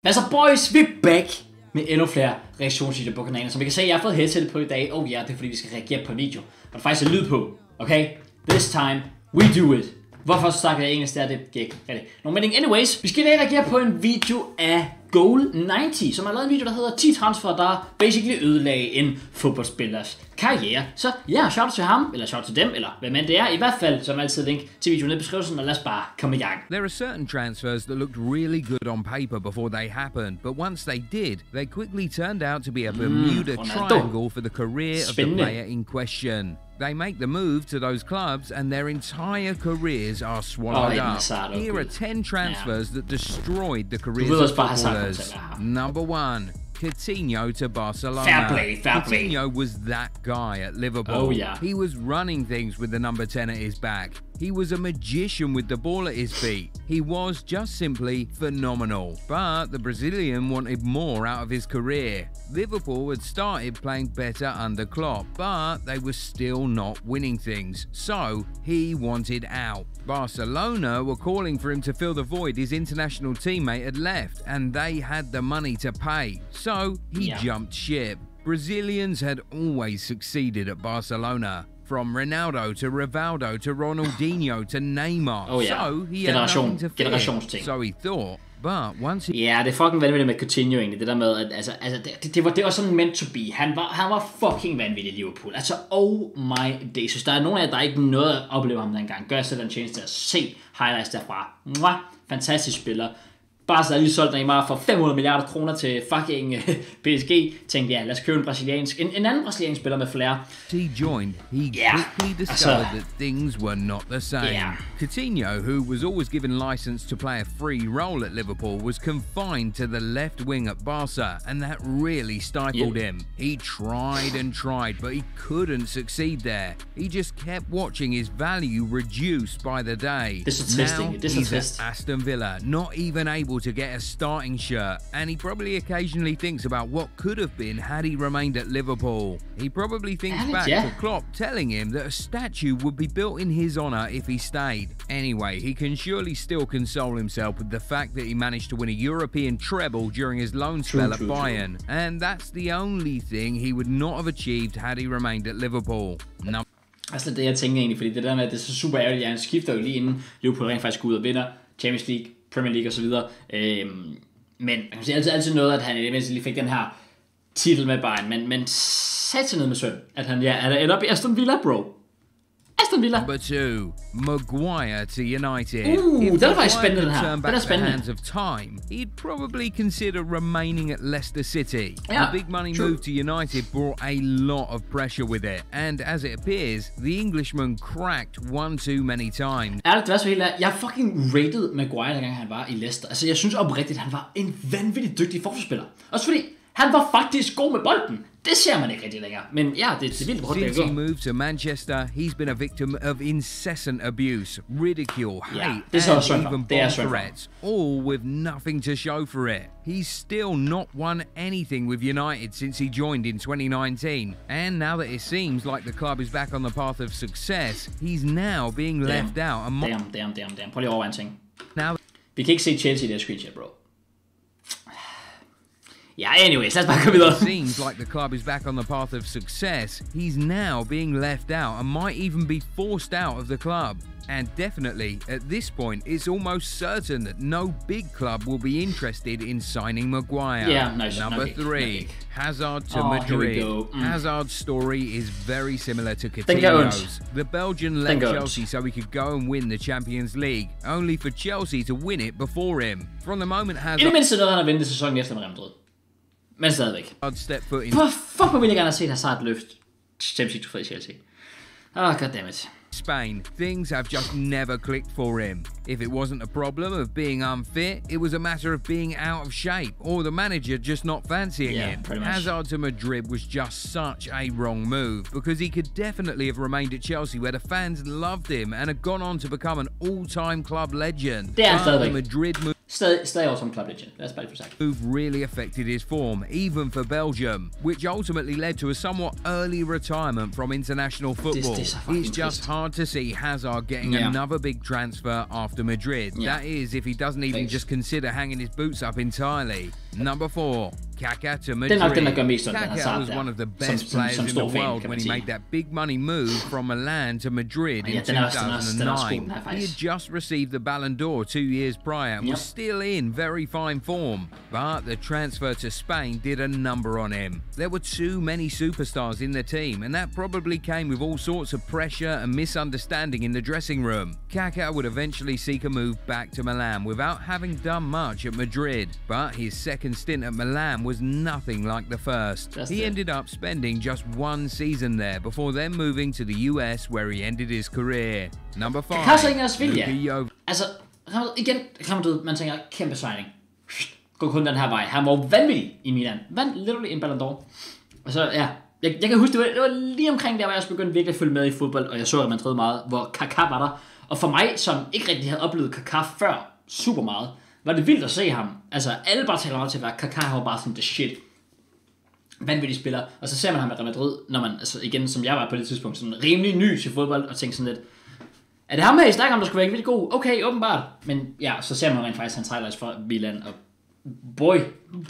Hvad så boys, vi er back med endnu flere reaktionsvideoer på kanalen. Som vi kan se, jeg har fået headset på i dag. Oh ja, det er fordi vi skal reagere på en video. Og der faktisk er lyd på, okay? This time, we do it. Hvorfor så snakker jeg engelsk der? Det giver ikke rigtig nogen mening. Anyways, vi skal i dag reagere på en video af Goal 90, som har lavet en video, der hedder 10 transfer, der basically ødelagde en fodboldspillers karriere. Så ja, shout out til ham, eller shout out til dem, eller hvad man det er. I hvert fald, som altid, link til videoen nede i beskrivelsen, og lad os bare komme i gang. There are certain transfers that looked really good on paper before they happened, but once they did, they quickly turned out to be a Bermuda Triangle for the career of the player in question. They make the move to those clubs and their entire careers are swallowed up. Here are 10 transfers that destroyed the careers of footballers. Number 1. Coutinho to Barcelona. Fair play. Coutinho was that guy at Liverpool. Oh, yeah. He was running things with the number 10 at his back. He was a magician with the ball at his feet. He was just simply phenomenal. But the Brazilian wanted more out of his career. Liverpool had started playing better under Klopp, but they were still not winning things. So he wanted out. Barcelona were calling for him to fill the void his international teammate had left, and they had the money to pay. So he jumped ship. Brazilians had always succeeded at Barcelona. From Ronaldo to Rivaldo to Ronaldinho to Neymar. Oh, yeah. So he had nothing to fear. So he thought, but once he... Ja, det er fucking vanvittigt med Coutinho egentlig, det der med, at det var sådan meant to be. Han var fucking vanvittig i Liverpool. Altså, oh my days. Hvis der er nogen af jer, der ikke noget at opleve ham dengang, gør selv en tjeneste at se highlights derfra. Mwah! Fantastisk spiller. Barca har lige solgt Neymar for 500 milliarder kroner til fucking PSG. Tænkte, ja, lad os købe en anden brasiliansk spiller med flair. He joined, he quickly discovered that things were not the same. Coutinho, who was always given license to play a free role at Liverpool, was confined to the left wing at Barca, and that really stifled him. He tried and tried, but he couldn't succeed there. He just kept watching his value reduce by the day. Now he's at Aston Villa, not even able to get a starting shirt, and he probably occasionally thinks about what could have been had he remained at Liverpool. He probably thinks back to Klopp telling him that a statue would be built in his honour if he stayed. Anyway, he can surely still console himself with the fact that he managed to win a European treble during his loan spell at Bayern, and that's the only thing he would not have achieved had he remained at Liverpool. Altså det jeg tænker egentlig, fordi det der med, at det er så super ærgerligt, at han skifter jo lige inden Liverpool rent faktisk går ud og vinder Champions League, Premier League og så videre. Men man kan sige altid noget, at han i det mindste lige fik den her titel med Bayern, men sæt sig ned med søn, at han er ender op i Aston Villa, bro. Aston Villa. Number 2, Maguire to United. Den er faktisk spændende, den her. Den er spændende. Hands of time, he'd probably consider remaining at Leicester City. The big money move to United brought a lot of pressure with it, and as it appears, the Englishman cracked one too many times. Ærligt, hvad så helt jeg fucking rated Maguire, dengang han var i Leicester. Altså, jeg synes oprigtigt, han var en vanvittigt dygtig forsvarsspiller. Også fordi han var faktisk god med bolden. Det ser man ikke rigtig længere. Men ja, det er vildt på Since he moved to Manchester, he's been a victim of incessant abuse, ridicule, hate, and even bomb threats, all with nothing to show for it. He's still not won anything with United since he joined in 2019, and now that it seems like the club is back on the path of success, he's now being left out. Damn. Prøv lige over en ting. Vi kan ikke se Chelsea i det screenshot, bro. Yeah, anyways, let's back up with us. It seems like the club is back on the path of success. He's now being left out and might even be forced out of the club. And definitely, at this point, it's almost certain that no big club will be interested in signing Maguire. Yeah, Number 3, Hazard to Madrid. Hazard's story is very similar to Coutinho's. The Belgian left Chelsea so he could go and win the Champions League, only for Chelsea to win it before him. From the moment Hazard... I det mindste noget, han har ventet sæsonen efter med Real Madrid. Men stadigvæk. Fuck, hvor vil jeg gerne have set Hazard løft Champions League for Chelsea. Goddammit. Spain, things have just never clicked for him. If it wasn't a problem of being unfit, it was a matter of being out of shape, or the manager just not fancying him. Hazard to Madrid was just such a wrong move, because he could definitely have remained at Chelsea where the fans loved him and had gone on to become an all-time club legend. Det er the Madrid move... Stadig over som club legend. Lad os bare lige få sagt. Move really affected his form, even for Belgium, which ultimately led to a somewhat early retirement from international football. It's just hard to see Hazard getting another big transfer after Madrid. That is, if he doesn't even just consider hanging his boots up entirely. Number 4. Kaká to Madrid. Kaká was one of the best players in the world when he made that big money move from Milan to Madrid in 2009. He had just received the Ballon d'Or 2 years prior and was still in very fine form. But the transfer to Spain did a number on him. There were too many superstars in the team, and that probably came with all sorts of pressure and misunderstanding in the dressing room. Kaká would eventually seek a move back to Milan without having done much at Madrid. But his second stint at Milan was nothing like the first. He ended up spending just 1 season there before then moving to the US, where he ended his career. Number 5. Altså, igen, man tænker, kæmpe signing. Gå kun den her vej. Han var vanvittig i Milan. Vandt literally en Ballon d'Or. Og så, ja, jeg kan huske, det var lige omkring der, hvor jeg også begyndte virkelig at følge med i fodbold, og jeg så, at man troede meget, hvor Kaká var der. Og for mig, som ikke rigtig havde oplevet Kaká før super meget, var det vildt at se ham. Altså, alle bare taler om til at være Kaká, var bare sådan the shit. Vanvittig spiller. Og så ser man ham i Real Madrid, når man, altså igen, som jeg var på det tidspunkt, sådan rimelig ny til fodbold, og tænker sådan lidt, er det ham her, I snakker om, der skulle være virkelig god? Okay, åbenbart. Men ja, så ser man rent faktisk hans highlights for Milan, og boy,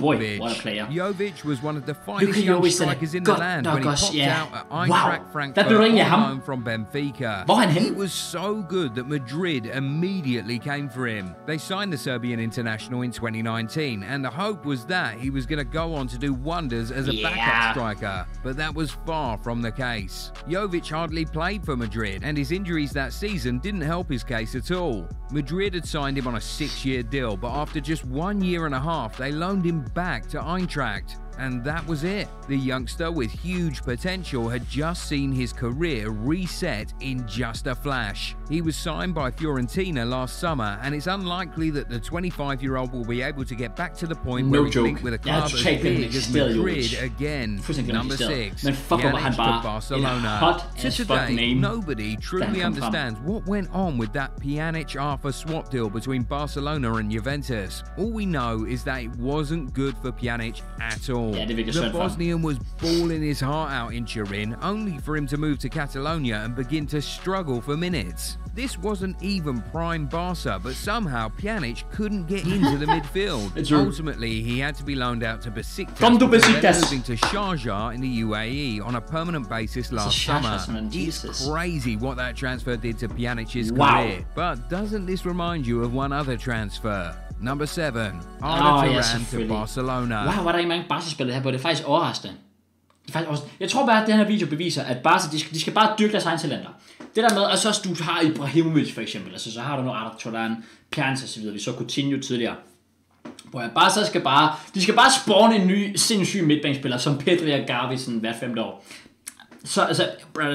what a player. Jovic was one of the finest young strikers in the land when he popped out at Eintracht Frankfurt on loan from Benfica. It was so good that Madrid immediately came for him. They signed the Serbian international in 2019, and the hope was that he was going to go on to do wonders as a backup striker, but that was far from the case. Jovic hardly played for Madrid, and his injuries that season didn't help his case at all. Madrid had signed him on a 6-year deal, but after just 1 year and a half, they loaned him back to Eintracht. And that was it. The youngster with huge potential had just seen his career reset in just a flash. He was signed by Fiorentina last summer, and it's unlikely that the 25-year-old will be able to get back to the point where he's linked with a club as big as Madrid again. Number 6, Pjanic to Barcelona. To today, nobody truly understands what went on with that Pjanic-Arthur swap deal between Barcelona and Juventus. All we know is that it wasn't good for Pjanic at all. The Bosnian was bawling his heart out in Turin, only for him to move to Catalonia and begin to struggle for minutes. This wasn't even prime Barca, but somehow Pjanic couldn't get into the midfield. Ultimately, he had to be loaned out to Besiktas, moving to Sharjah in the UAE on a permanent basis last summer. It's crazy what that transfer did to Pjanic's career. But doesn't this remind you of one other transfer? Number 7, Turan to Barcelona. Wow, var der ikke mange Barca-spillere her på. Det er faktisk overraskende. Jeg tror bare, at den her video beviser, at Barca, de skal bare dyrke deres egne talenter. Det der med, og så du har Ibrahimovic for eksempel, altså så har du noget Turan, Pjanic og så videre, vi så Coutinho tidligere. Barca skal bare spawne en ny, sindssyg midtbanespiller, som Pedri og Gavi sådan hvert 5 år. Så altså,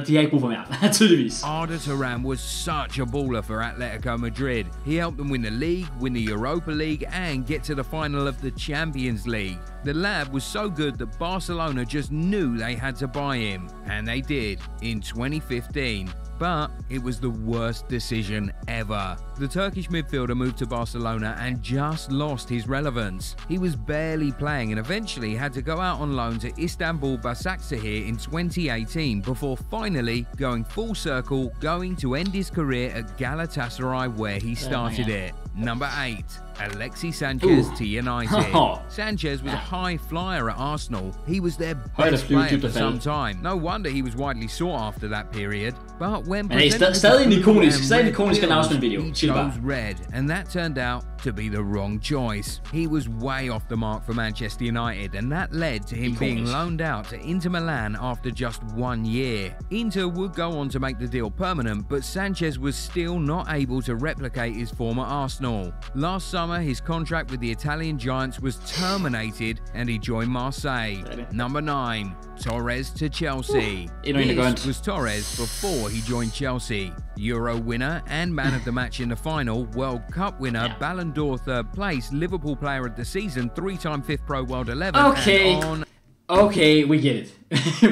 de har ikke brug for mere, tydeligvis. Arda Turan was such a baller for Atletico Madrid. He helped them win the league, win the Europa League, and get to the final of the Champions League. The lad was so good that Barcelona just knew they had to buy him, and they did in 2015. But it was the worst decision ever. The Turkish midfielder moved to Barcelona and just lost his relevance. He was barely playing and eventually had to go out on loan to Istanbul Başakşehir in 2018 before finally going full circle, going to end his career at Galatasaray where he started it. Number 8, Alexis Sanchez to United. Sanchez was a high flyer at Arsenal. He was their best player for some time. No wonder he was widely sought after that period. But when stadig en ikonisk announcement video. He chose red, and that turned out to be the wrong choice. He was way off the mark for Manchester United, and that led to him being loaned out to Inter Milan after just 1 year. Inter would go on to make the deal permanent, but Sanchez was still not able to replicate his former Arsenal. Last summer, his contract with the Italian Giants was terminated, and he joined Marseille. Number 9, Torres to Chelsea. This was Torres before he joined Chelsea. Euro winner and man of the match in the final, World Cup winner, Ballon d'Or 3rd place, Liverpool player of the season, 3-time 5th Pro World 11, and on Okay, we get it.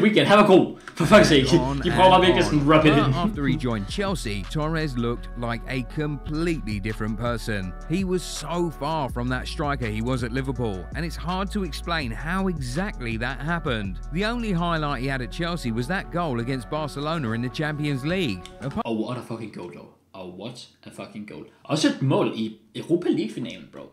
We get it. Han var god. For fuck's sake. De prøver virkelig sådan rub it in. After he joined Chelsea, Torres looked like a completely different person. He was so far from that striker he was at Liverpool, and it's hard to explain how exactly that happened. The only highlight he had at Chelsea was that goal against Barcelona in the Champions League. Oh, what a fucking goal, though. Oh, what a fucking goal. Også et mål i Europa League-finalen, bro.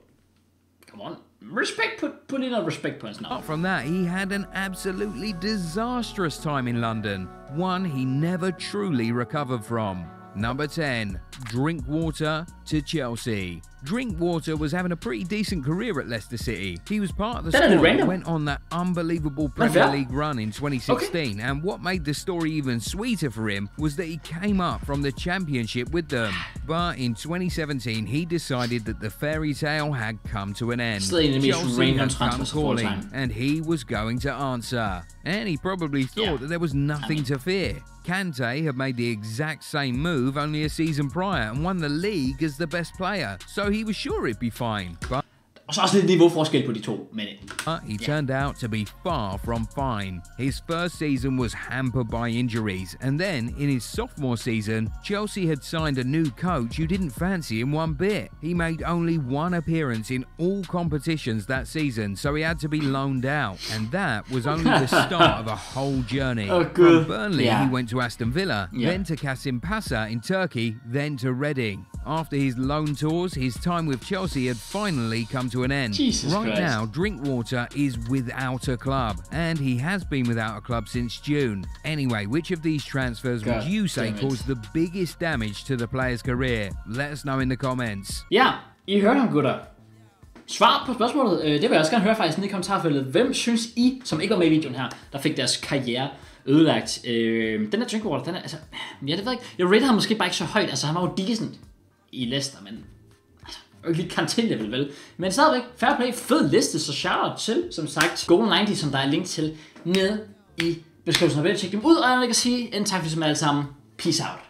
Come on. Respect, put in a respect points now. Apart from that, he had an absolutely disastrous time in London, one he never truly recovered from. Number 10, Drinkwater to Chelsea. Drinkwater was having a pretty decent career at Leicester City. He was part of the squad that went on that unbelievable Premier League run in 2016, and what made the story even sweeter for him was that he came up from the Championship with them. But in 2017, he decided that the fairy tale had come to an end. Chelsea had come calling, and he was going to answer. And he probably thought that there was nothing to fear. Kante had made the exact same move only a season prior and won the league as the best player, so he was sure it'd be fine. But Og så også lidt niveauforskel på de to, men he turned out to be far from fine. His first season was hampered by injuries, and then in his sophomore season, Chelsea had signed a new coach who didn't fancy him one bit. He made only one appearance in all competitions that season, so he had to be loaned out, and that was only the start of a whole journey. From Burnley, he went to Aston Villa, then to Kasimpasa in Turkey, then to Reading. After his loan tours, his time with Chelsea had finally come to an end. Right now, Drinkwater is without a club, and he has been without a club since June. Anyway, which of these transfers would you say caused the biggest damage to the player's career? Let us know in the comments. Ja, I hørte ham, gutter. Svar på spørgsmålet, det vil jeg også gerne høre faktisk nede i kommentarfeltet. Hvem synes I, som ikke var med i videoen her, der fik deres karriere ødelagt? Den her Drinkwater, den er, altså, ja, det ved jeg ikke. Jeg rated ham måske bare ikke så højt, altså han var jo decent i Leicester, men altså, ikke lige Kanté-level, vel? Men stadigvæk, fair play, fed liste, så shout-out til, som sagt, Golden 90, som der er link til nede i beskrivelsen. Og vel, tjek dem ud, og jeg vil ikke sige en tak for det alle sammen. Peace out.